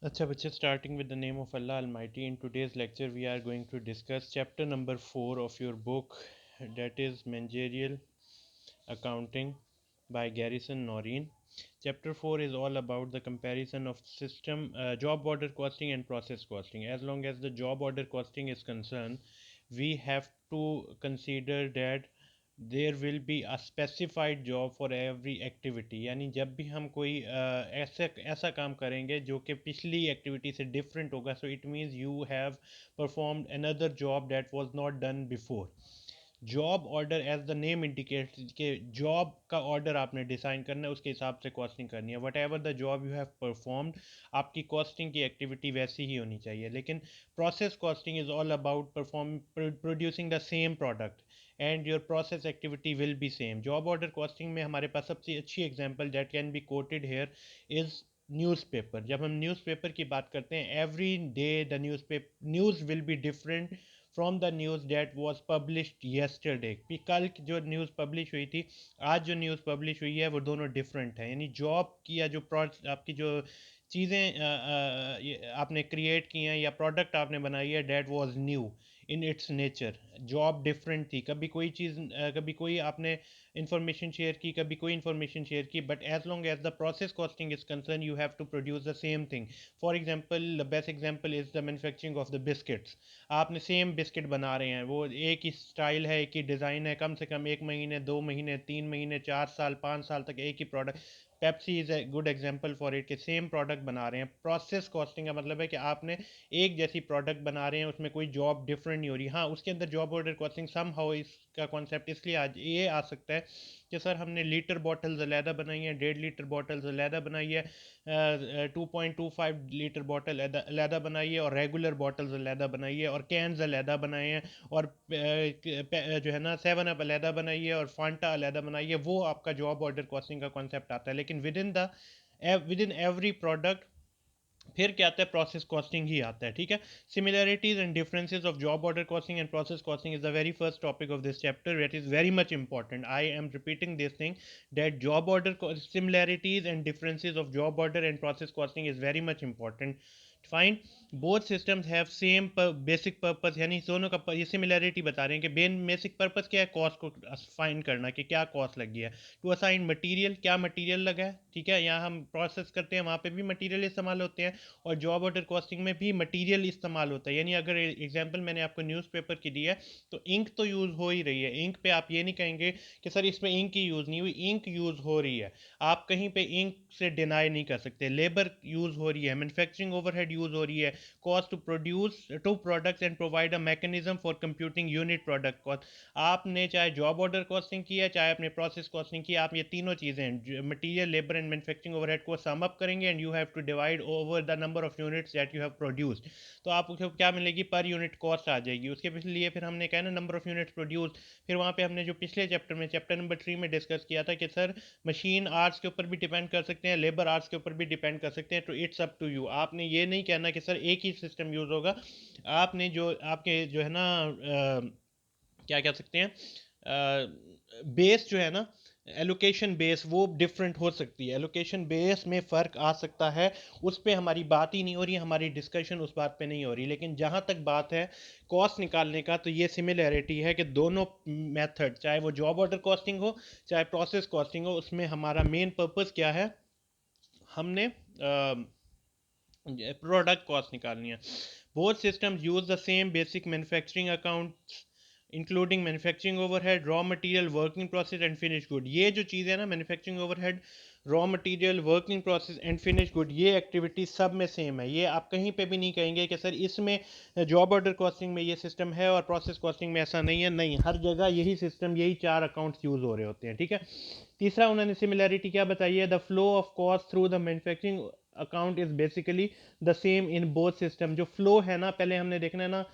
अच्छा बच्चे, starting with the name of Allah Almighty. In today's lecture we are going to discuss chapter number 4 of your book, that is Managerial Accounting by Garrison Noreen. Chapter 4 is all about the comparison of system job order costing and process costing. As long as the job order costing is concerned, we have to consider that there will be a specified job for every activity. यानी जब भी हम कोई ऐसा ऐसा काम करेंगे जो कि पिछली एक्टिविटी से डिफरेंट होगा, so it means you have performed another job that was not done before. Job order as the name indicates के जॉब का ऑर्डर आपने डिसाइन करना है, उसके हिसाब से कॉस्टिंग करनी है। Whatever the job you have performed, आपकी कॉस्टिंग की एक्टिविटी वैसी ही होनी चाहिए। लेकिन process costing is all about perform producing the same product and your process activity will be same. Job order costing में हमारे पास सबसे अच्छी example that can be quoted here is newspaper. जब हम न्यूज़पेपर की बात करते हैं, every day the news will be different from the news that was published yesterday. कल जो न्यूज़ पब्लिश हुई थी, आज जो न्यूज़ पब्लिश हुई है, वो दोनों डिफरेंट है। यानी जॉब की या जो आपकी जो चीज़ें आपने क्रिएट की हैं या प्रोडक्ट आपने बनाई है, that was new in its nature. Job different थी, कभी कोई चीज़ कभी कोई आपने इंफॉर्मेशन शेयर की, कभी कोई इंफॉर्मेशन शेयर की, but as long as the process costing is concern you have to produce the same thing. For example, the best example is the manufacturing of the biscuits. आपने same biscuit बना रहे हैं, वो एक ही style है, एक ही design है, कम से कम 1 महीने, 2 महीने, 3 महीने, 4 साल, 5 साल तक एक ही product. Pepsi is a good example for it, के सेम प्रोडक्ट बना रहे हैं। प्रोसेस कॉस्टिंग का मतलब है कि आपने एक जैसी प्रोडक्ट बना रहे हैं, उसमें कोई जॉब डिफरेंट नहीं हो रही। हाँ, उसके अंदर job order costing somehow इसका कॉन्सेप्ट इसलिए आज ये आ सकता है कि सर हमने लीटर बॉटल्स अलहदा बनाई है, 1.5 लीटर बॉटल्स अलहदा बनाई है, 2.25 लीटर बॉटल अलहदा बनाई है, और रेगुलर बॉटल्स अलहदा बनाई है, और कैंस अलहदा बनाए हैं, और जो है ना 7 अप अलहदा बनाई है, और फांटा अलहदा बनाई है। वो आपका जॉब ऑर्डर कॉस्टिंग का कॉन्सेप्ट आता है। लेकिन विद इन एवरी प्रोडक्ट फिर क्या आता है, प्रोसेस कॉस्टिंग ही आता है। ठीक है। Similarities and differences of job order costing and process costing is the very first topic of this chapter, it is very much important. I am repeating this thing that job order similarities and differences of job order and process costing is very much important. Fine, both systems have same basic purpose. यानी दोनों का ये similarity बता रहे हैं कि basic purpose क्या है, कॉस्ट को फाइंड करना कि क्या कॉस्ट लगी है। टू असाइन मटेरियल, क्या मटेरियल लगा है। ठीक है, यहाँ हम प्रोसेस करते हैं, वहाँ पे भी मटेरियल इस्तेमाल होते हैं, और जॉब ऑर्डर कॉस्टिंग में भी मटेरियल इस्तेमाल होता है। यानी अगर एग्जांपल मैंने आपको न्यूज़पेपर की दी है, तो इंक तो यूज़ हो ही रही है। इंक पे आप ये नहीं कहेंगे कि सर इसमें इंक ही यूज़ नहीं हुई, इंक यूज़ हो रही है। आप कहीं पे इंक से डिनाई नहीं कर सकते। लेबर यूज़ हो रही है, मैन्युफैक्चरिंग ओवरहेड यूज़ हो रही है, cost to produce to products and provide a mechanism for computing unit product cost. आपने चाहे जॉब ऑर्डर कॉस्टिंग की है, चाहे अपने प्रोसेस कॉस्टिंग की, आप ये तीनों चीज़ें material, labour and manufacturing overhead को सम अप करेंगे, and you have to divide over the number of units that you have produced. तो आपको क्या मिलेगी, पर यूनिट कॉस्ट आ जाएगी। उसके लिए फिर हमने कहा ना नंबर ऑफ यूनिट्स प्रोड्यूस। फिर वहाँ पे हमने जो पिछले चैप्टर में, चैप्टर नंबर 3 में डिस्कस किया था कि सर मशीन आर्ट्स के ऊपर भी डिपेंड कर सकते हैं, लेबर आर्ट्स के ऊपर भी डिपेंड कर सकते हैं। तो इट्स अप टू यू। आपने ये नहीं कहना कि सर एक ही सिस्टम यूज़ होगा। आपने जो आपके जो है ना क्या कह सकते हैं, बेस जो है ना, एलोकेशन बेस, वो डिफरेंट हो सकती है। एलोकेशन बेस में फ़र्क आ सकता है। उस पर हमारी बात ही नहीं हो रही, हमारी डिस्कशन उस बात पे नहीं हो रही। लेकिन जहाँ तक बात है कॉस्ट निकालने का, तो ये सिमिलैरिटी है कि दोनों मेथड, चाहे वो जॉब ऑर्डर कॉस्टिंग हो, चाहे प्रोसेस कॉस्टिंग हो, उसमें हमारा मेन पर्पस क्या है, हमने प्रोडक्ट कॉस्ट निकालनी है। Both systems use the same basic manufacturing account including manufacturing overhead, raw material, working process and finish good. ये जो चीज़ है ना, manufacturing overhead, raw material, working process and finish good, ये एक्टिविटी सब में सेम है। ये आप कहीं पे भी नहीं कहेंगे कि सर इसमें जॉब ऑर्डर कॉस्टिंग में ये सिस्टम है और प्रोसेस कॉस्टिंग में ऐसा नहीं है। नहीं, हर जगह यही सिस्टम, यही 4 अकाउंट्स यूज़ हो रहे होते हैं। ठीक है। तीसरा उन्होंने सिमिलैरिटी क्या बताई है, the flow of cost through the manufacturing account is basically the same in both system. जो फ्लो है ना, पहले हमने देखना है ना,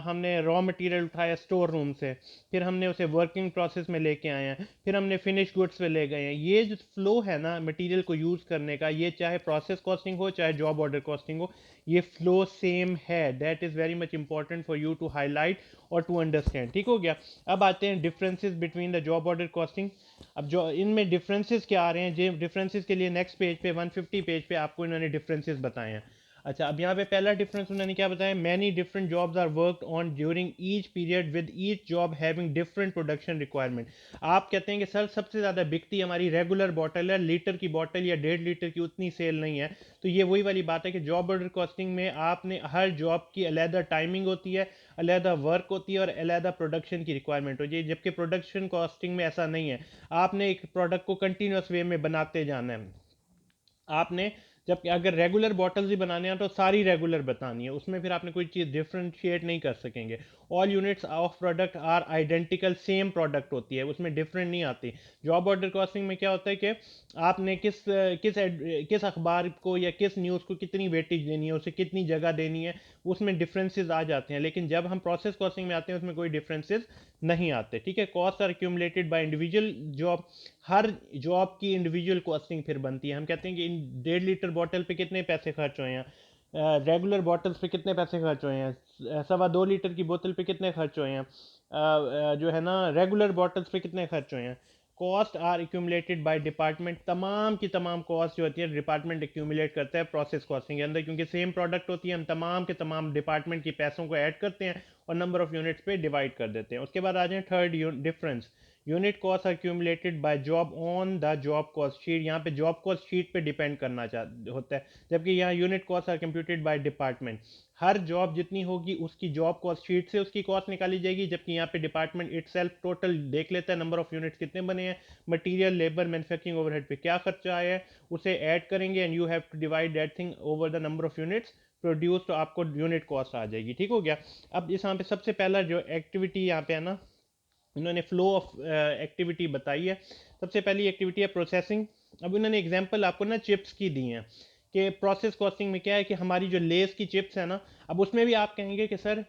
हमने रॉ मटेरियल उठाया स्टोर रूम से, फिर हमने उसे वर्किंग प्रोसेस में लेके आए हैं, फिर हमने फिनिश गुड्स पे ले गए हैं। ये जो फ्लो है ना मटेरियल को यूज़ करने का, ये चाहे प्रोसेस कॉस्टिंग हो चाहे जॉब ऑर्डर कॉस्टिंग हो, ये फ्लो सेम है। That is very much important for you to highlight और टू अंडरस्टैंड। ठीक हो गया। अब आते हैं differences between the job order costing. अब जो इनमें डिफरेंसेस क्या आ रहे हैं, जो डिफरेंसेस के लिए नेक्स्ट पेज पे 150 पेज पे आपको इन्होंने डिफरेंसेस बताए हैं। अच्छा, अब यहाँ पे पहला डिफरेंस उन्होंने क्या बताया, many different jobs are worked on during each period with each job having different production requirement. आप कहते हैं कि सर सबसे ज़्यादा बिकती हमारी रेगुलर बॉटल है, लीटर की बॉटल या 1.5 लीटर की उतनी सेल नहीं है। तो ये वही वाली बात है कि जॉब ऑर्डर कॉस्टिंग में आपने हर जॉब की अलहदा टाइमिंग होती है, अलहदा वर्क होती है और अलहदा प्रोडक्शन की रिक्वायरमेंट होती है, जबकि प्रोडक्शन कॉस्टिंग में ऐसा नहीं है। आपने एक प्रोडक्ट को कंटिन्यूस वे में बनाते जाना है। आपने जब अगर रेगुलर बॉटल्स ही बनाने हैं तो सारी रेगुलर बतानी है, उसमें फिर आपने कोई चीज़ डिफ्रेंशिएट नहीं कर सकेंगे। All units of product are identical, same product होती है, उसमें डिफरेंट नहीं आती। जॉब ऑर्डर कॉस्टिंग में क्या होता है कि आपने किस अखबार को या किस न्यूज़ को कितनी वेटेज देनी है, उसे कितनी जगह देनी है, उसमें डिफरेंसेस आ जाते हैं। लेकिन जब हम प्रोसेस कॉस्टिंग में आते हैं उसमें कोई डिफरेंसेस नहीं आते। ठीक है, cost are accumulated by individual job, हर जॉब की इंडिविजुअल कॉस्टिंग फिर बनती है। हम कहते हैं कि इन 1.5 लीटर बॉटल पे कितने पैसे खर्च हुए हैं, रेगुलर बॉटल्स पे कितने पैसे खर्च हुए हैं, 2.25 लीटर की बोतल पे कितने खर्च हुए हैं, जो है ना रेगुलर बॉटल्स पे कितने खर्च हुए हैं। Cost are accumulated by department, तमाम की तमाम कॉस्ट जो होती है डिपार्टमेंट एक्यूमुलेट करता है प्रोसेस कॉस्टिंग के अंदर, क्योंकि सेम प्रोडक्ट होती है, हम तमाम के तमाम डिपार्टमेंट की पैसों को ऐड करते हैं और नंबर ऑफ यूनिट्स पे डिवाइड कर देते हैं। उसके बाद आ जाए third difference, unit cost are cumulated by job on the job cost sheet. यहाँ पे जॉब कॉस्ट शीट पे डिपेंड करना होता है, जबकि यहाँ unit cost are computed by department. हर जॉब जितनी होगी उसकी जॉब कॉस्ट शीट से उसकी कॉस्ट निकाली जाएगी, जबकि यहाँ पे डिपार्टमेंट इटसेल्फ टोटल देख लेता है नंबर ऑफ यूनिट्स कितने बने हैं, मटीरियल लेबर मैन्युफैक्चरिंग ओवरहेड पे क्या खर्चा आया है, उसे ऐड करेंगे and you have to divide that thing over the number of units produce, तो आपको यूनिट कॉस्ट आ जाएगी। ठीक हो गया। अब इस यहाँ पे सबसे पहला जो एक्टिविटी यहाँ पे है ना, इन्होंने फ्लो ऑफ एक्टिविटी बताई है। सबसे पहली एक्टिविटी है प्रोसेसिंग। अब इन्होंने एग्जांपल आपको ना चिप्स की दी हैं कि प्रोसेस कॉस्टिंग में क्या है कि हमारी जो लेस की चिप्स है ना, अब उसमें भी आप कहेंगे कि सर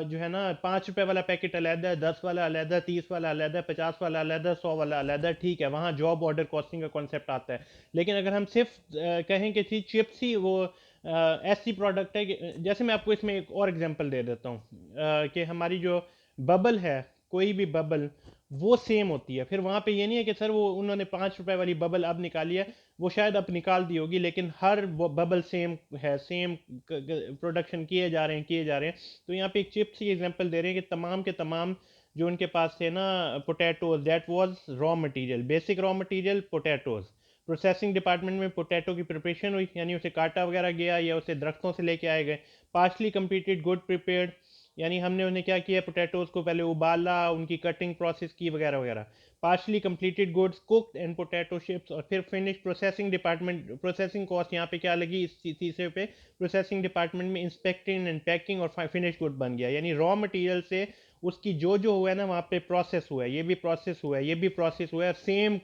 जो है ना 5 रुपए वाला पैकेट अलहदा है, 10 वाला अलहदा, 30 वाला अलहदा, 50 वाला अलहदा, 100 वाला अलहदा। ठीक है, वहाँ जॉब ऑर्डर कॉस्टिंग का कॉन्सेप्ट आता है। लेकिन अगर हम सिर्फ कहें कि थी चिप्स ही वो ऐसी प्रोडक्ट है कि जैसे मैं आपको इसमें एक और एग्जांपल दे देता हूँ कि हमारी जो बबल है, कोई भी बबल वो सेम होती है। फिर वहाँ पे ये नहीं है कि सर वो उन्होंने 5 रुपए वाली बबल अब निकाली है, वो शायद अब निकाल दी होगी, लेकिन हर बबल सेम है, सेम प्रोडक्शन किए जा रहे हैं। तो यहाँ पे एक चिप्स की एग्जांपल दे रहे हैं कि तमाम के तमाम जो उनके पास थे ना potatoes, that was raw material, basic raw material potatoes. Processing department में पोटैटो की प्रिपरेशन हुई, यानी उसे काटा वगैरह गया या उसे दरख्तों से लेके आए गए। पार्शली कंप्लीटेड गुड प्रिपेयर्ड, यानी हमने उन्हें क्या किया, पोटैटोज को पहले उबाला, उनकी कटिंग प्रोसेस की वगैरह वगैरह। Partially completed goods cooked and potato chips, और फिर finish processing department. Processing cost यहाँ पे क्या लगी इस तीसरे पे, प्रोसेसिंग डिपार्टमेंट में इंस्पेक्टिंग एंड पैकिंग और फिनिश गुड बन गया, यानी रॉ मटेरियल से उसकी जो हुआ है ना वहाँ पे प्रोसेस हुआ है, ये भी प्रोसेस हुआ है, ये भी प्रोसेस हुआ है, सेम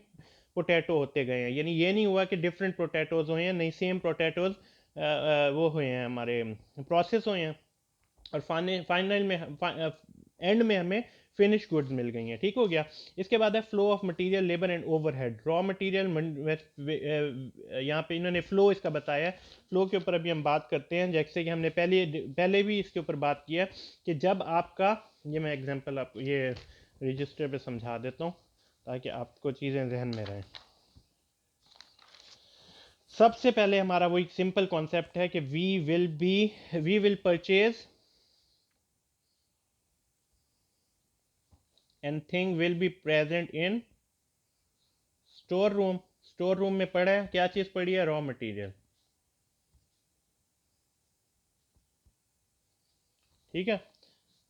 पोटैटो होते गए हैं। यानी ये नहीं हुआ कि डिफरेंट पोटैटोज हुए हैं, नहीं सेम पोटैटोज वो हुए हैं, हमारे प्रोसेस हुए हैं। और फाइनल में एंड में हमें फिनिश गुड्स मिल गई हैं। ठीक हो गया। इसके बाद है flow of material labour and overhead. Raw material यहाँ पे इन्होंने फ्लो इसका बताया है। फ्लो के ऊपर अभी हम बात करते हैं, जैसे कि हमने पहले भी इसके ऊपर बात किया कि जब आपका, ये मैं एग्जांपल आपको ये रजिस्टर पे समझा देता हूँ ताकि आपको चीज़ें जहन में रहें। सबसे पहले हमारा वो एक सिंपल कॉन्सेप्ट है कि we will purchase and thing will be present in store room. Store room में पड़ा है, क्या चीज पड़ी है, रॉ मटेरियल। ठीक है,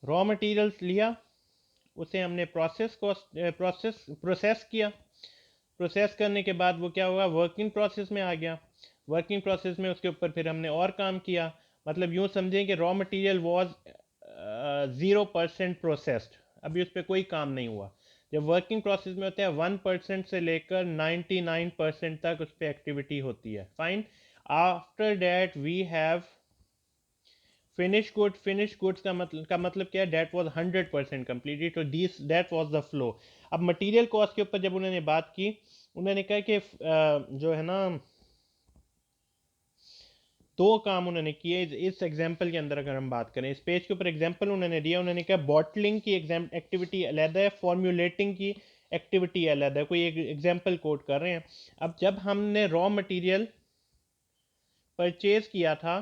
रॉ मटेरियल्स लिया, उसे हमने प्रोसेस किया। प्रोसेस करने के बाद वो क्या हुआ, वर्किंग प्रोसेस में आ गया। वर्किंग प्रोसेस में उसके ऊपर फिर हमने और काम किया। मतलब यूं समझें कि रॉ मटेरियल वाज 0% प्रोसेस्ड, अभी उस पर कोई काम नहीं हुआ। जब वर्किंग प्रोसेस में होता है 1% से लेकर 99% तक उस पर एक्टिविटी होती है। Fine, after that we have finish goods का मतलब क्या है, दैट वाज 100% कंप्लीटेड, तो this that was the flow. अब मटेरियल कॉस्ट के ऊपर जब उन्होंने बात की, उन्होंने कहा कि जो है ना दो काम उन्होंने किए इस एग्जाम्पल के अंदर। अगर हम बात करें इस पेज के ऊपर एग्जाम्पल उन्होंने दिया, उन्होंने कहा बॉटलिंग की एक्टिविटी अलहदा है, फॉर्म्यूलेटिंग की एक्टिविटी अलहदा है। कोई एक एग्जाम्पल कोट कर रहे हैं। अब जब हमने रॉ मटेरियल परचेज किया था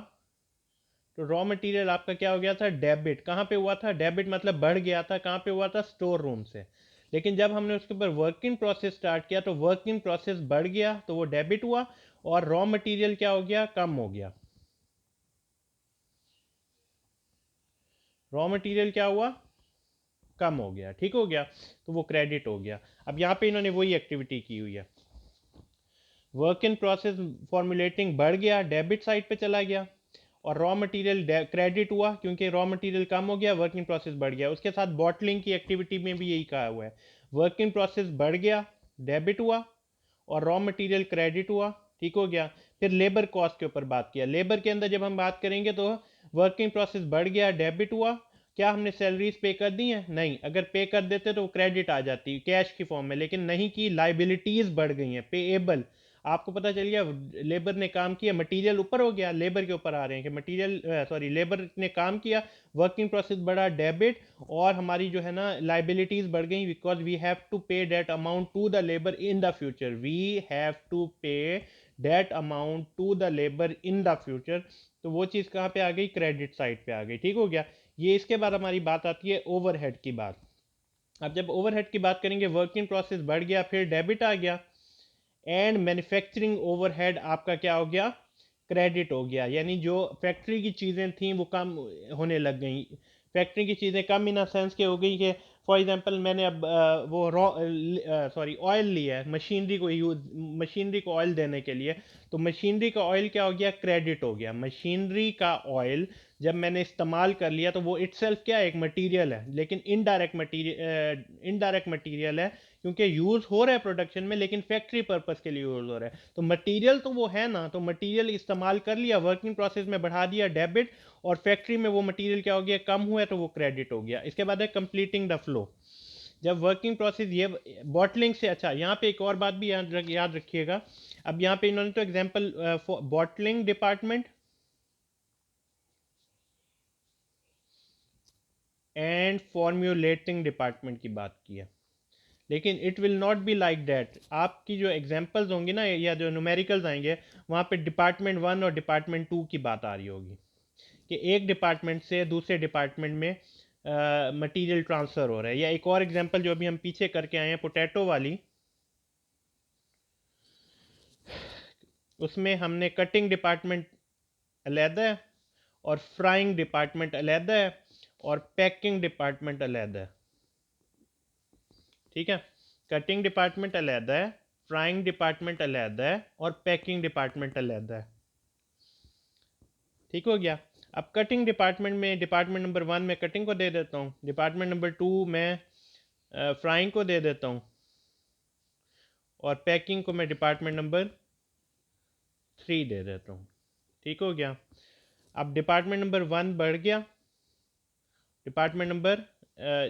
तो रॉ मटेरियल आपका क्या हो गया था, डेबिट। कहाँ पे हुआ था, डेबिट मतलब बढ़ गया था, कहाँ पे हुआ था, स्टोर रूम से। लेकिन जब हमने उसके ऊपर वर्किंग प्रोसेस स्टार्ट किया तो वर्किंग प्रोसेस बढ़ गया, तो वो डेबिट हुआ, और रॉ मटेरियल क्या हो गया, कम हो गया। रॉ मटेरियल क्या हुआ, कम हो गया, ठीक हो गया, तो वो क्रेडिट हो गया। अब यहाँ पे इन्होंने वही एक्टिविटी की हुई है, वर्क इन प्रोसेस फॉर्मुलेटिंग बढ़ गया, डेबिट साइड पे चला गया, और रॉ मटेरियल क्रेडिट हुआ क्योंकि रॉ मटेरियल कम हो गया, वर्किंग प्रोसेस बढ़ गया। उसके साथ बॉटलिंग की एक्टिविटी में भी यही कहा हुआ है, वर्किंग प्रोसेस बढ़ गया, डेबिट हुआ, और रॉ मटेरियल क्रेडिट हुआ, ठीक हो गया। फिर लेबर कॉस्ट के ऊपर बात किया, लेबर के अंदर जब हम बात करेंगे तो वर्किंग प्रोसेस बढ़ गया, डेबिट हुआ, क्या हमने सैलरीज पे कर दी हैं, नहीं, अगर पे कर देते तो वो क्रेडिट आ जाती कैश की फॉर्म में, लेकिन नहीं की, लाइबिलिटीज बढ़ गई हैं, पेएबल। आपको पता चल गया लेबर ने काम किया, मटेरियल ऊपर हो गया, लेबर के ऊपर आ रहे हैं कि मटेरियल सॉरी लेबर ने काम किया, वर्किंग प्रोसेस बढ़ा, डेबिट, और हमारी जो है ना लाइबिलिटीज बढ़ गई, because we have to pay that amount to the labour in the future, we have to pay that amount to the labour in the future. तो वो चीज़ कहाँ पे आ गई, क्रेडिट साइड पे आ गई, ठीक हो गया। ये इसके बाद हमारी बात आती है ओवरहेड की बात। अब जब ओवरहेड की बात करेंगे, वर्किंग प्रोसेस बढ़ गया, फिर डेबिट आ गया, एंड मैन्युफैक्चरिंग ओवरहेड आपका क्या हो गया, क्रेडिट हो गया। यानी जो फैक्ट्री की चीज़ें थी वो कम होने लग गई, फैक्ट्री की चीज़ें कम इन सेंस के हो गई कि फॉर एग्जांपल मैंने अब वो रॉ सॉरी ऑयल लिया है, मशीनरी को यूज, मशीनरी को ऑयल देने के लिए, तो मशीनरी का ऑयल क्या हो गया, क्रेडिट हो गया। मशीनरी का ऑयल जब मैंने इस्तेमाल कर लिया तो वो इटसेल्फ क्या है, एक मटेरियल है, लेकिन इनडायरेक्ट मटेरियल है, क्योंकि यूज़ हो रहा है प्रोडक्शन में, लेकिन फैक्ट्री पर्पस के लिए यूज़ हो रहा है। तो मटेरियल तो वो है ना, तो मटेरियल इस्तेमाल कर लिया, वर्किंग प्रोसेस में बढ़ा दिया, डेबिट, और फैक्ट्री में वो मटेरियल क्या हो गया, कम हुआ है, तो वो क्रेडिट हो गया। इसके बाद है कंप्लीटिंग द फ्लो। जब वर्किंग प्रोसेस ये बॉटलिंग से, अच्छा यहाँ पे एक और बात भी याद रखिएगा। अब यहाँ पे इन्होंने तो example bottling department and formulating department की बात की है, लेकिन it will not be like that. आपकी जो एग्जांपल्स होंगी ना, या जो न्यूमेरिकल्स आएंगे, वहाँ पे डिपार्टमेंट 1 और डिपार्टमेंट 2 की बात आ रही होगी, कि एक डिपार्टमेंट से दूसरे डिपार्टमेंट में मटेरियल ट्रांसफ़र हो रहा है। या एक और एग्जांपल जो अभी हम पीछे करके आए हैं, पोटैटो वाली, उसमें हमने कटिंग डिपार्टमेंट अलहदा है, और फ्राइंग डिपार्टमेंट अलहदा है, और पैकिंग डिपार्टमेंट अलहदा है, ठीक है। कटिंग डिपार्टमेंट अलहदा है, फ्राइंग डिपार्टमेंट अलहदा है, और पैकिंग डिपार्टमेंट अलहदा है, ठीक हो गया। अब कटिंग डिपार्टमेंट में डिपार्टमेंट नंबर 1 में कटिंग को दे देता हूँ, डिपार्टमेंट नंबर 2 में फ्राइंग को दे देता हूँ, और पैकिंग को मैं डिपार्टमेंट नंबर 3 दे देता हूँ, ठीक हो गया। अब डिपार्टमेंट नंबर 1 बढ़ गया, डिपार्टमेंट नंबर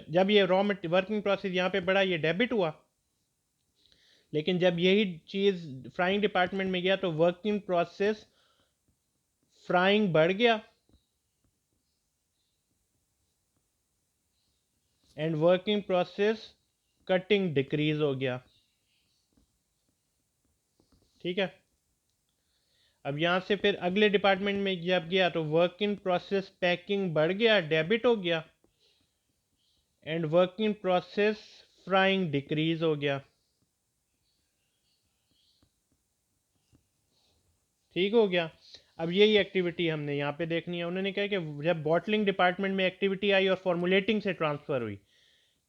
जब ये रॉ वर्किंग प्रोसेस यहाँ पे बढ़ा, ये डेबिट हुआ, लेकिन जब यही चीज़ फ्राइंग डिपार्टमेंट में गया तो वर्किंग प्रोसेस फ्राइंग बढ़ गया, and working process cutting decrease हो गया, ठीक है। अब यहाँ से फिर अगले डिपार्टमेंट में जब गया तो वर्किंग प्रोसेस पैकिंग बढ़ गया, डेबिट हो गया, and working process frying decrease हो गया, ठीक हो गया। अब यही एक्टिविटी हमने यहाँ पे देखनी है। उन्होंने कहा कि जब बॉटलिंग डिपार्टमेंट में एक्टिविटी आई और फॉर्मुलेटिंग से ट्रांसफ़र हुई,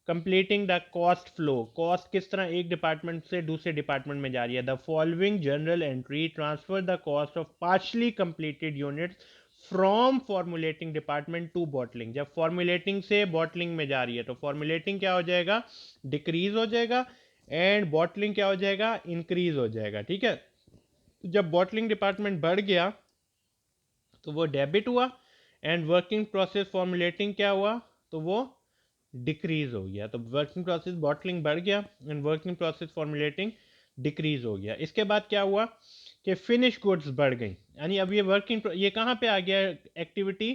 completing the cost flow, cost किस तरह एक डिपार्टमेंट से दूसरे डिपार्टमेंट में जा रही है, the following general entry transfer the cost of partially completed units from formulating department to bottling. जब फॉर्मुलेटिंग से बॉटलिंग में जा रही है तो फॉर्मुलेटिंग क्या हो जाएगा, डिक्रीज हो जाएगा, एंड बॉटलिंग क्या हो जाएगा, इंक्रीज हो जाएगा, ठीक है। जब बॉटलिंग डिपार्टमेंट बढ़ गया तो वो डेबिट हुआ, एंड वर्किंग प्रोसेस फॉर्मुलेटिंग क्या हुआ, तो वो डिक्रीज हो गया। तो वर्किंग प्रोसेस बॉटलिंग बढ़ गया, and working process formulating decrease हो गया। इसके बाद क्या हुआ कि फिनिश गुड्स बढ़ गई, यानी अब ये ये कहाँ पे आ गया, एक्टिविटी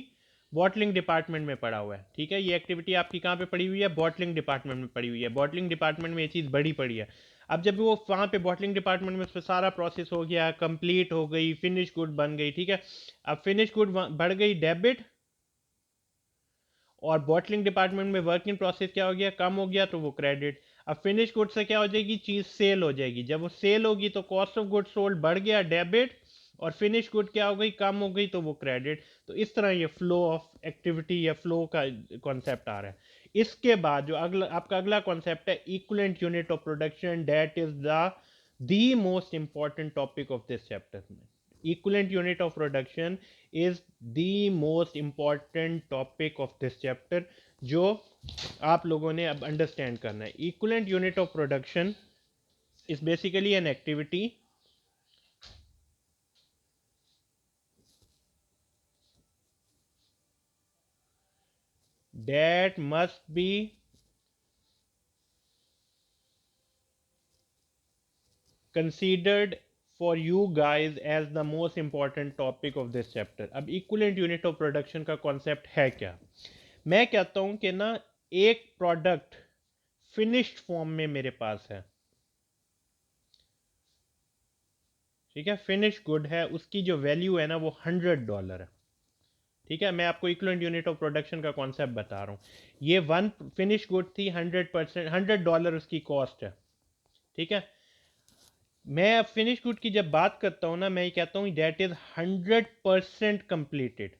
बॉटलिंग डिपार्टमेंट में पड़ा हुआ है, ठीक है। ये एक्टिविटी आपकी कहाँ पे पड़ी हुई है, बॉटलिंग डिपार्टमेंट में पड़ी हुई है, बॉटलिंग डिपार्टमेंट में ये चीज़ बड़ी पड़ी है। अब जब वो वहाँ पे बॉटलिंग डिपार्टमेंट में उस पर सारा प्रोसेस हो गया, कंप्लीट हो गई, फिनिश गुड बन गई, ठीक है। अब फिनिश गुड बढ़ गई डेबिट, और बॉटलिंग डिपार्टमेंट में वर्क इन प्रोसेस क्या हो गया, कम हो गया, तो वो क्रेडिट। अब फिनिश गुड से क्या हो जाएगी, चीज़ सेल हो जाएगी। जब वो सेल होगी तो कॉस्ट ऑफ गुड सोल्ड बढ़ गया डेबिट, और फिनिश गुड क्या हो गई, कम हो गई, तो वो क्रेडिट। तो इस तरह ये फ्लो ऑफ एक्टिविटी या फ्लो का कॉन्सेप्ट आ रहा है। इसके बाद जो अगला आपका अगला कॉन्सेप्ट है, equivalent unit of production, that is the most important topic of this chapter में। equivalent unit of production is the most important topic of this chapter, जो आप लोगों ने अब अंडरस्टैंड करना है। equivalent unit of production is basically an activity that must be considered for you guys as the most important topic of this chapter। अब equivalent unit of production का concept है क्या? मैं कहता हूं कि ना, एक प्रोडक्ट फिनिश्ड फॉर्म में मेरे पास है, ठीक है, फिनिश गुड है, उसकी जो वैल्यू है ना वो $100 है, ठीक है। मैं आपको इक्विवेलेंट यूनिट ऑफ प्रोडक्शन का कॉन्सेप्ट बता रहा हूँ। ये वन फिनिश गुड थी, 100%, $100 उसकी कॉस्ट है, ठीक है। मैं फिनिश गुड की जब बात करता हूँ ना, मैं ये कहता हूँ डेट इज 100% कंप्लीटेड,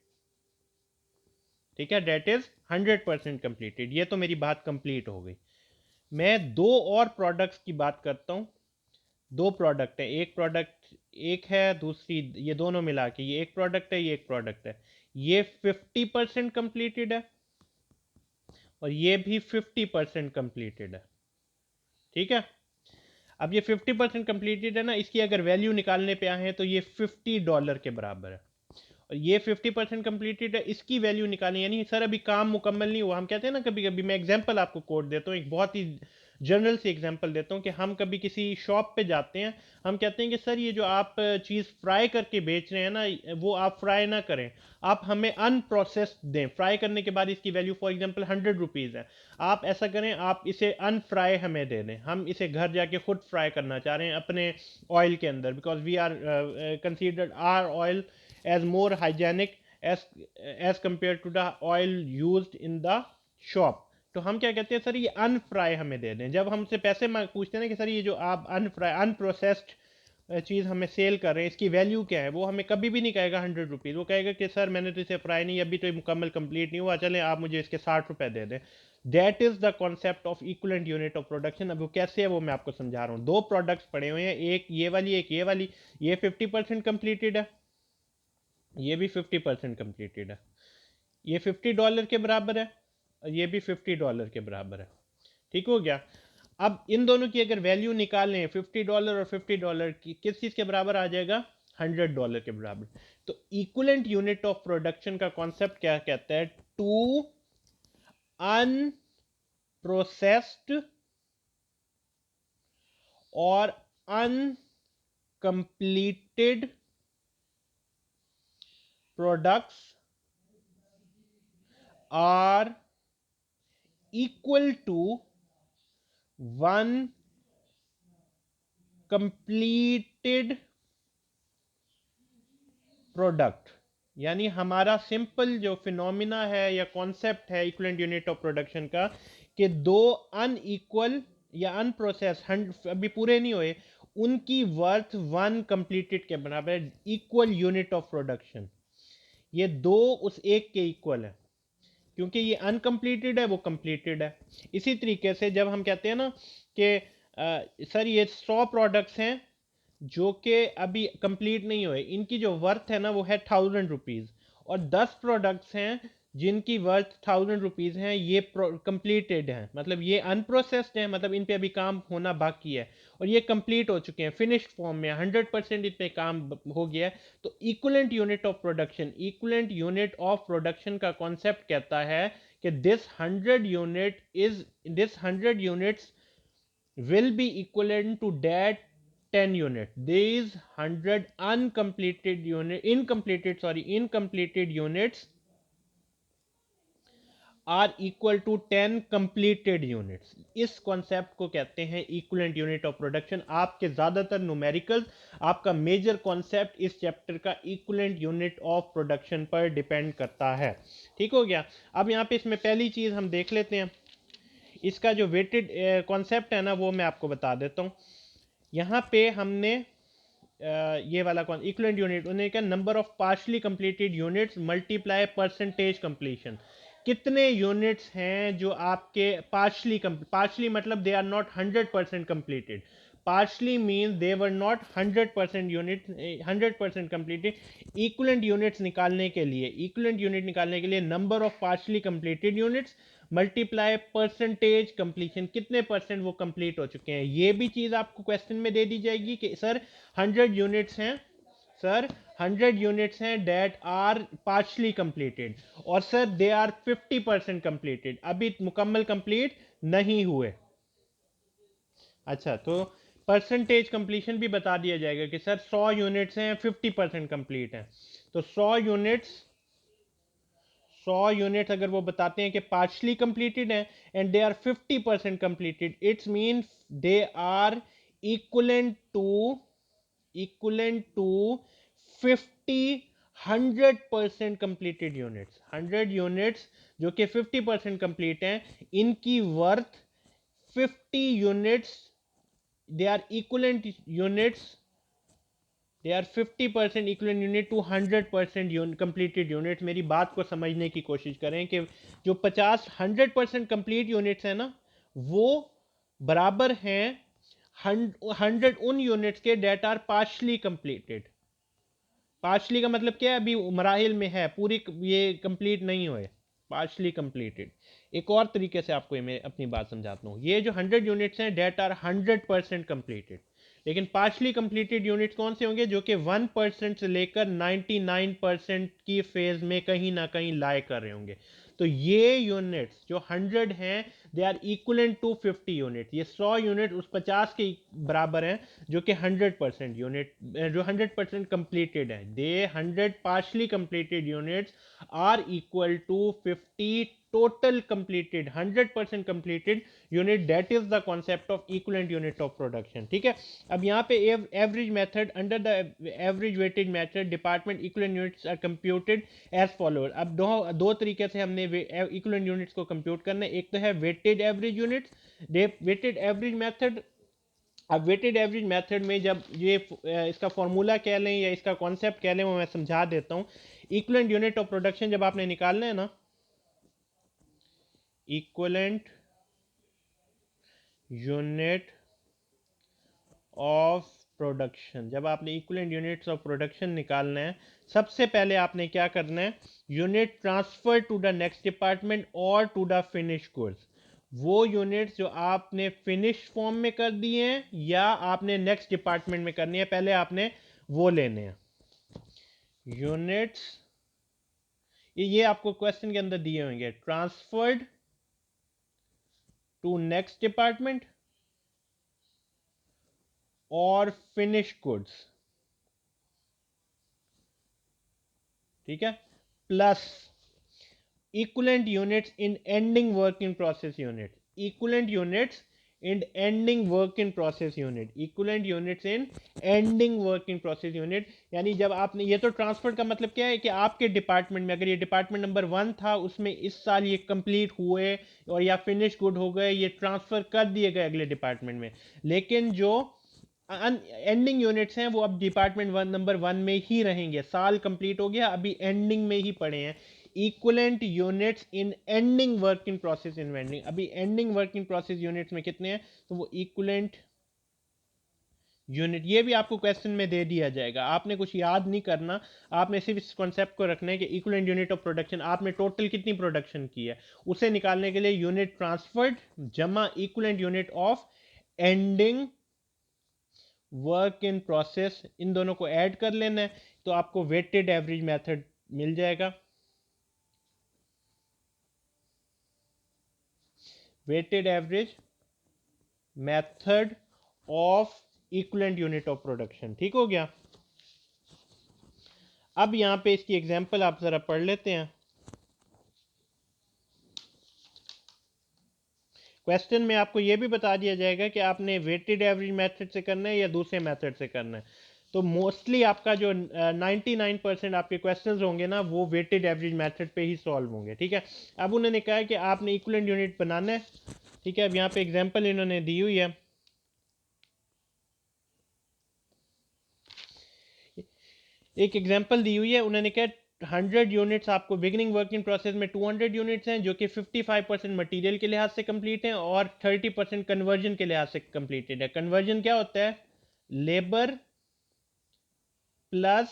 ठीक है, डेट इज 100% कंप्लीटेड। ये तो मेरी बात कंप्लीट हो गई। मैं दो और प्रोडक्ट्स की बात करता हूँ। दो प्रोडक्ट है, एक प्रोडक्ट एक है, दूसरी, ये दोनों मिला के ये एक प्रोडक्ट है, ये एक प्रोडक्ट है। ये 50% कंप्लीटेड है, और ये भी 50% कंप्लीटेड है, ठीक है। अब ये 50% कंप्लीटेड है ना, इसकी अगर वैल्यू निकालने पे आए हैं तो ये $50 के बराबर है। और ये 50% कंप्लीटेड है, इसकी वैल्यू निकालें, यानी सर अभी काम मुकम्मल नहीं हुआ। हम कहते हैं ना, कभी कभी, मैं एग्जांपल आपको कोड देता हूँ, एक बहुत ही जनरल सी एग्जांपल देता हूँ, कि हम कभी किसी शॉप पे जाते हैं, हम कहते हैं कि सर ये जो आप चीज़ फ्राई करके बेच रहे हैं ना, वो आप फ्राई ना करें, आप हमें अनप्रोसेस्ड दें। फ्राई करने के बाद इसकी वैल्यू फॉर एग्जांपल ₹100 है, आप ऐसा करें, आप इसे अनफ्राई हमें दे दें, हम इसे घर जाके खुद फ्राई करना चाह रहे हैं अपने ऑयल के अंदर, because we are considered are oil as more hygienic as compared to the oil used in the shop। तो हम क्या कहते हैं, सर ये अनफ्राई हमें दे दें। जब हमसे पैसे पूछते हैं ना कि सर ये जो आप अनफ्राई अनप्रोसेस्ड चीज़ हमें सेल कर रहे हैं, इसकी वैल्यू क्या है, वो हमें कभी भी नहीं कहेगा ₹100। वो कहेगा कि सर मैंने तो इसे फ्राई नहीं, अभी तो मुकम्मल कंप्लीट नहीं हुआ, चलें आप मुझे इसके ₹60 दे दें। That is the concept of equivalent unit of production. अब वो कैसे है वो मैं आपको समझा रहा हूँ। दो प्रोडक्ट्स पड़े हुए हैं, एक ये वाली, एक ये वाली। ये 50% कंप्लीटेड है, ये भी 50% कंप्लीटेड है। ये $50 के बराबर है, और ये भी $50 के बराबर है, ठीक हो गया। अब इन दोनों की अगर वैल्यू निकालें, $50 और $50 की, किस चीज़ के बराबर आ जाएगा, $100 के बराबर। तो इक्विवेलेंट यूनिट ऑफ प्रोडक्शन का कॉन्सेप्ट क्या कहता है, टू अनप्रोसेस्ड और uncompleted products are equal to one completed product. यानी हमारा सिंपल जो फिनोमिना है या कॉन्सेप्ट है इक्विवेलेंट यूनिट ऑफ प्रोडक्शन का, कि दो अनइक्वल या अनप्रोसेस अभी पूरे नहीं हुए, उनकी वर्थ वन कंप्लीटेड के बराबर है, इक्वल यूनिट ऑफ प्रोडक्शन। ये दो उस एक के इक्वल है, क्योंकि ये अनकम्प्लीटेड है, वो कंप्लीटेड है। इसी तरीके से जब हम कहते हैं ना कि सर ये 100 प्रोडक्ट्स हैं जो कि अभी कंप्लीट नहीं हुए, इनकी जो वर्थ है ना वो है ₹1000, और 10 प्रोडक्ट्स हैं जिनकी वर्थ ₹1000 हैं, ये कंप्लीटेड हैं, मतलब ये अनप्रोसेस्ड हैं, मतलब इन पे अभी काम होना बाकी है, और ये कंप्लीट हो चुके हैं, फिनिश्ड फॉर्म में 100% इन पे काम हो गया है। तो equivalent unit of production, equivalent unit of production का कॉन्सेप्ट कहता है कि this 100 units will be equivalent to that 10 unit। These 100 incompleted units are equal to 10 completed units. इस कॉन्सेप्ट को कहते हैं इक्विवेलेंट यूनिट ऑफ प्रोडक्शन। आपके ज़्यादातर न्यूमेरिकल्स, आपका मेजर कॉन्सेप्ट इस चैप्टर का इक्विवेलेंट यूनिट ऑफ प्रोडक्शन पर डिपेंड करता है। ठीक हो गया। अब यहाँ पे इसमें पहली चीज़ हम देख लेते हैं, इसका जो वेटेड कॉन्सेप्ट है ना वो मैं आपको बता देता हूँ। यहाँ पे हमने ये वाला कौन इक्विवेलेंट यूनिट, उन्हें क्या, number of partially completed units multiply percentage completion. कितने यूनिट्स हैं जो आपके पार्शली मतलब they are not 100% completed. Partially mean they were not 100% unit 100% completed. Equivalent unit निकालने के लिए number of partially completed units multiply percentage completion, कितने percent वो कंप्लीट हो चुके हैं। ये भी चीज आपको क्वेश्चन में दे दी जाएगी कि सर 100 यूनिट्स हैं, सर 100 यूनिट्स हैं डेट आर पार्शली कंप्लीटेड, और सर दे आर 50% कंप्लीटेड, अभी मुकम्मल कंप्लीट नहीं हुए। अच्छा, तो परसेंटेज कंप्लीशन भी बता दिया जाएगा कि सर 100 यूनिट्स हैं 50% कंप्लीट हैं। तो 100 यूनिट्स अगर वो बताते हैं कि पार्शली कंप्लीटेड है and they are 50% completed, it's mean they are equivalent to 100% completed units. 100 units जो कि 50% कंप्लीट हैं, इनकी worth 50 units, they are equivalent units, they are 50% equivalent unit to 100% completed units. मेरी बात को समझने की कोशिश करें कि जो 100% कंप्लीट यूनिट्स हैं ना, वो बराबर हैं 100 उन यूनिट्स के that are partially completed. Partially का मतलब क्या है, अभी मराहिल में है, पूरी ये कंप्लीट नहीं हुए, पार्शली कंप्लीटेड। एक और तरीके से आपको मैं अपनी बात समझाता हूँ। ये जो 100 यूनिट्स हैं डेट आर 100% कंप्लीटेड, लेकिन पार्शली कंप्लीटेड यूनिट्स कौन से होंगे, जो कि 1% से लेकर 99% की फेज में कहीं ना कहीं लाई कर रहे होंगे। तो ये यूनिट्स जो 100 हैं, they are equivalent to 50 unit. ये 100 यूनिट उस 50 के बराबर हैं जो कि 100% यूनिट, जो 100% कंप्लीटेड है। They 100 partially completed units are equal to 50 total completed 100% completed unit. That is the concept of equivalent unit of production. ठीक है। अब यहाँ पे average method, under the average weightage method department equivalent units are computed as follower. अब दो तरीके से हमने इक्विवेलेंट यूनिट्स को कंप्यूट करना है। एक तो है weighted average units, weighted average method. अब वेटेड एवरेज मेथड में जब ये इसका फॉर्मूला कह लें या इसका कॉन्सेप्ट कह लें, वो मैं समझा देता हूँ। इक्विवेलेंट यूनिट ऑफ प्रोडक्शन जब आपने निकालना है ना, इक्विवेलेंट यूनिट ऑफ प्रोडक्शन, जब आपने इक्विवेलेंट यूनिट्स ऑफ प्रोडक्शन निकालना है, सबसे पहले आपने क्या करना है, unit transfer to the next department और टू द फिनिश गुड्स। वो यूनिट्स जो आपने फिनिश फॉर्म में कर दिए हैं या आपने नेक्स्ट डिपार्टमेंट में करनी है, पहले आपने वो लेने हैं यूनिट्स। ये आपको क्वेश्चन के अंदर दिए होंगे, ट्रांसफर्ड टू नेक्स्ट डिपार्टमेंट और फिनिश गुड्स। ठीक है, plus equivalent units in ending work in process unit, equivalent units in ending work in process unit, equivalent units in ending work in process unit. यानी जब आपने ये, तो transfer का मतलब क्या है कि आपके डिपार्टमेंट में, अगर ये डिपार्टमेंट नंबर 1 था, उसमें इस साल ये कंप्लीट हुए और या फिनिश गुड हो गए, ये ट्रांसफर कर दिए गए अगले डिपार्टमेंट में। लेकिन जो एंडिंग यूनिट्स हैं वो अब डिपार्टमेंट नंबर 1 में ही रहेंगे, साल कंप्लीट हो गया, अभी एंडिंग में ही पड़े हैं। Equivalent units in ending work in process in vending, अभी ending work in process units में कितने हैं, तो वो इक्विवेलेंट यूनिट। ये भी आपको क्वेश्चन में दे दिया जाएगा, आपने कुछ याद नहीं करना, आपने सिर्फ इस कॉन्सेप्ट को रखना है कि इक्विवेलेंट यूनिट ऑफ प्रोडक्शन, आपने टोटल कितनी प्रोडक्शन की है उसे निकालने के लिए यूनिट ट्रांसफर्ड जमा equivalent unit of ending work in process, इन दोनों को ऐड कर लेना है, तो आपको वेटेड एवरेज मेथड मिल जाएगा। Weighted average method of equivalent unit of production. ठीक हो गया। अब यहां पे इसकी एग्जांपल आप जरा पढ़ लेते हैं। क्वेश्चन में आपको ये भी बता दिया जाएगा कि आपने वेटेड एवरेज मेथड से करना है या दूसरे मेथड से करना है। तो मोस्टली आपका जो 99% आपके क्वेश्चंस होंगे ना वो वेटेड एवरेज मेथड पे ही सॉल्व होंगे, ठीक है। अब उन्होंने कहा है कि आपने इक्विवेलेंट यूनिट बनाना है, ठीक है। अब यहाँ पे एग्जांपल इन्होंने दी हुई है, एक एग्जांपल दी हुई है। उन्होंने कहा 100 यूनिट्स आपको बिगिनिंग वर्किंग प्रोसेस में 200 यूनिट्स हैं जो कि 55% मटेरियल के लिहाज से कंप्लीट हैं और 30% कन्वर्जन के लिहाज से कंप्लीटेड है। कन्वर्जन क्या होता है? लेबर प्लस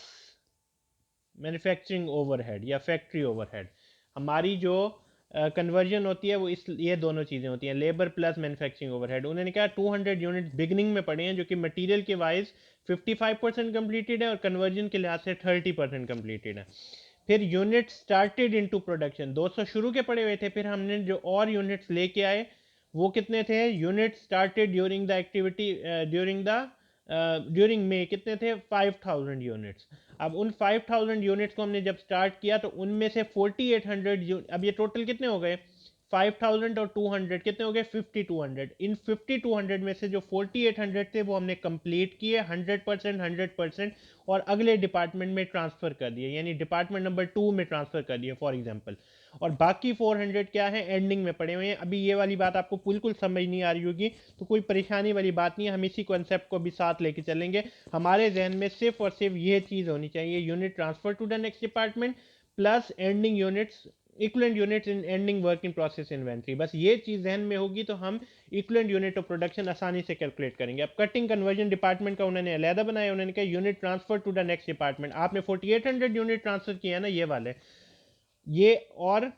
मैन्युफैक्चरिंग ओवरहेड या फैक्ट्री ओवरहेड। हमारी जो कन्वर्जन होती है वो ये दोनों चीज़ें होती हैं, लेबर प्लस मैन्युफैक्चरिंग ओवरहेड। उन्होंने कहा 200 यूनिट्स बिगनिंग में पड़े हैं जो कि मटेरियल के वाइज 55% कंप्लीटेड है और कन्वर्जन के लिहाज से 30% कंप्लीटेड है। फिर यूनिट स्टार्टेड इनटू प्रोडक्शन, 200 शुरू के पड़े हुए थे, फिर हमने जो और यूनिट्स लेके आए वो कितने थे? Unit started during the activity during में कितने थे? 5000 यूनिट्स। अब उन 5000 यूनिट्स को हमने जब स्टार्ट किया तो उनमें से 4800, अब ये टोटल कितने हो गए? 5000 और 200 कितने हो गए? 5200। इन 5200 में से जो 4800 थे वो हमने कंप्लीट किए 100%, 100% और अगले डिपार्टमेंट में ट्रांसफ़र कर दिए, यानी डिपार्टमेंट नंबर 2 में ट्रांसफ़र कर दिए फॉर एग्जांपल। और बाकी 400 क्या है? एंडिंग में पड़े हुए हैं। अभी ये वाली बात आपको बिल्कुल समझ नहीं आ रही होगी तो कोई परेशानी वाली बात नहीं है, हम इसी कॉन्सेप्ट को भी साथ लेके चलेंगे। हमारे जहन में सिर्फ और सिर्फ ये चीज़ होनी चाहिए, unit transfer to the next department plus ending units, equivalent units in ending work in process inventory. बस ये चीज़ जहन में होगी तो हम इक्विवेलेंट यूनिट ऑफ प्रोडक्शन आसानी से कैलकुलेट करेंगे। अब कटिंग कन्वर्जन डिपार्टमेंट का उन्होंने अलहदा बनाया, उन्होंने कहा unit transfer to the next department. आपने 4800 यूनिट ट्रांसफर किया ना, ये वाले, ये और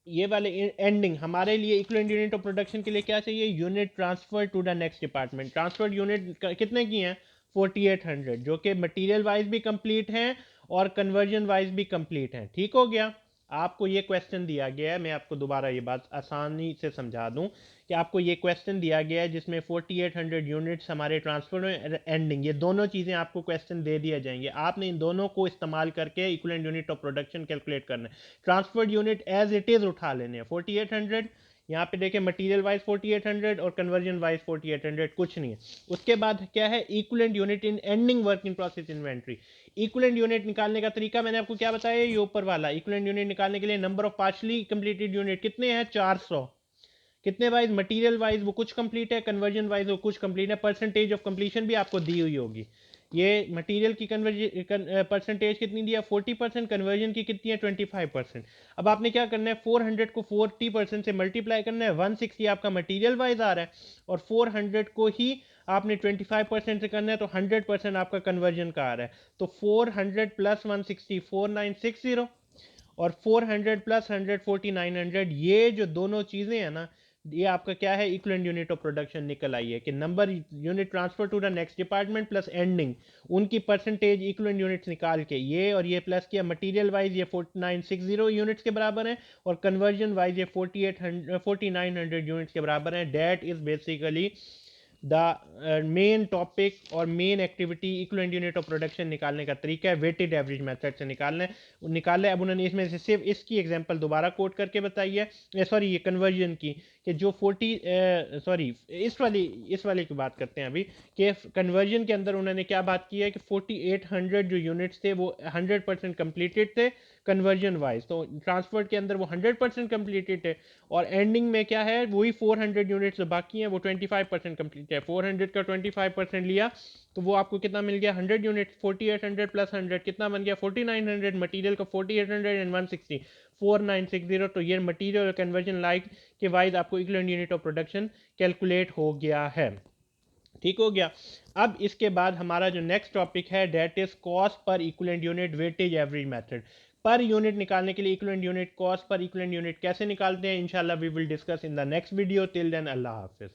ये वाले एंडिंग हमारे लिए इक्विवेलेंट यूनिट ऑफ प्रोडक्शन के लिए क्या चाहिए? Unit transfer to the next department. Transfer unit कितने की हैं? 4800, जो कि मटेरियल वाइज भी कंप्लीट हैं और कन्वर्जन वाइज भी कंप्लीट हैं। ठीक हो गया। आपको ये क्वेश्चन दिया गया है, मैं आपको दोबारा ये बात आसानी से समझा दूं कि आपको ये क्वेश्चन दिया गया है जिसमें 4800 यूनिट्स हमारे ट्रांसफर में एंडिंग, ये दोनों चीज़ें आपको क्वेश्चन दे दिया जाएंगे। आपने इन दोनों को इस्तेमाल करके equivalent unit of production calculate करना है। Transferred unit as it is उठा लेने हैं 4800, यहाँ पे देखें मटेरियल वाइज 4800 और कन्वर्जन वाइज 4800, कुछ नहीं है। उसके बाद क्या है? Equivalent unit in ending work in process inventory. Equivalent unit निकालने का तरीका मैंने आपको क्या बताया? ये ऊपर वाला इक्विवेलेंट यूनिट निकालने के लिए number of partially completed unit कितने हैं? 400। कितने वाइज? मटेरियल वाइज वो कुछ कंप्लीट है, कन्वर्जन वाइज वो कुछ कंप्लीट है। परसेंटेज ऑफ कंप्लीशन भी आपको दी हुई होगी। ये मटेरियल की परसेंटेज कितनी दिया? 40%। कन्वर्जन की कितनी है? 25%। अब आपने क्या करना है? 400 को 40% से मल्टीप्लाई करना है। 160 आपका मटेरियल वाइज आ रहा है और 400 को ही आपने 25% से करना है तो 100% आपका कन्वर्जन का आ रहा है। तो 400 प्लस 160 4960 और 400 प्लस 100 4900, ये जो दोनों चीज़ें हैं ना, ये आपका क्या है? इक्विवेलेंट यूनिट ऑफ प्रोडक्शन निकल आई है कि number unit transfer to the next department plus ending, उनकी परसेंटेज इक्विवेलेंट यूनिट्स निकाल के ये और ये प्लस किया। मटेरियल वाइज ये 4960 यूनिट्स के बराबर है और कन्वर्जन वाइज ये 4900 यूनिट्स के बराबर है। That is basically the main topic और main activity equivalent unit of production निकालने का तरीका है, वेटेड एवरेज मेथड से निकालना है। अब उन्होंने इसमें से सिर्फ इसकी एग्जांपल दोबारा कोट करके बताई है, सॉरी ये कन्वर्जन की, कि जो 40 इस वाले की बात करते हैं अभी, कि कन्वर्जन के अंदर उन्होंने क्या बात की है कि 4800 जो यूनिट्स थे वो 100% कंप्लीटेड थे कन्वर्जन वाइज, तो ट्रांसफर के अंदर वो 100% कंप्लीटेड है। और एंडिंग में क्या है? वही 400 यूनिट्स जो बाकी हैं वो 25% कंप्लीट है। 400 का 25% लिया तो वो आपको कितना मिल गया? 100 यूनिट। 4800 प्लस 100 कितना बन गया? 4900। मटेरियल का 4800 एंड 160 4960। तो ये मटेरियल कन्वर्जन लाइक के वाइज आपको equivalent unit of production calculate हो गया है। ठीक हो गया। अब इसके बाद हमारा जो नेक्स्ट टॉपिक है that is cost per equivalent unit weightage average method. Per unit निकालने के लिए equivalent unit, cost per equivalent unit कैसे निकालते हैं, इंशाल्लाह we will discuss in the next video. Till then अल्लाह हाफिज।